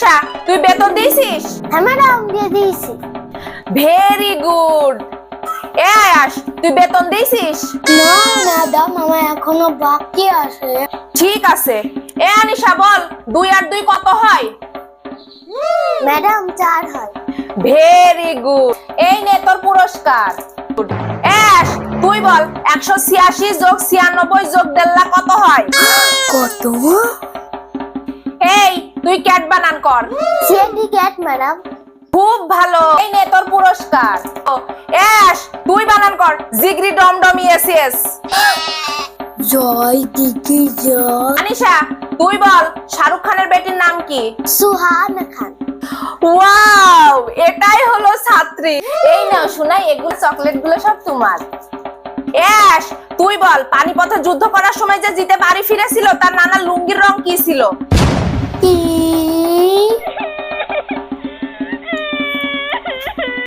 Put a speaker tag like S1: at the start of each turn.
S1: আনিশা, তুই বেতন দিয়েছিস?
S2: হ্যাঁ ম্যাডাম, দিয়ে দিয়েছি।
S1: Very good. এ আয়াস, তুই বেতন দিয়েছিস?
S2: না ম্যাডাম, আমার এখনো বাকি আছে।
S1: ঠিক আছে। এ আনিশা বল, 2 আর 2 কত হয়?
S2: ম্যাডাম 4 হয়।
S1: Very good. এই নে তোর পুরস্কার। এস, তুই বল 186 যোগ 96 যোগ 1.5 লাখ কত হয়?
S2: কত?
S1: এই তুই ক্যাট বানান কর।
S2: CND cat madam.
S1: খুব ভালো। এই নে তোর পুরস্কার। এস, তুই বানান কর জিগরি ডমডমি এসএস।
S2: জয় দিদি জয়।
S1: আনিশা, তুই বল শাহরুখ খানের বেটির নাম কি?
S2: সুহানা খান।
S1: ওয়াও, এটাই হলো ছাত্রী। এই নাও শোনাই, এগুলো চকলেট গুলো সব তোমার। এস, তুই বল পানিপথে যুদ্ধ করার সময় যে জিতে বাড়ি ফিরেছিল তার নানা লুঙ্গির রং কি ছিল?
S2: কি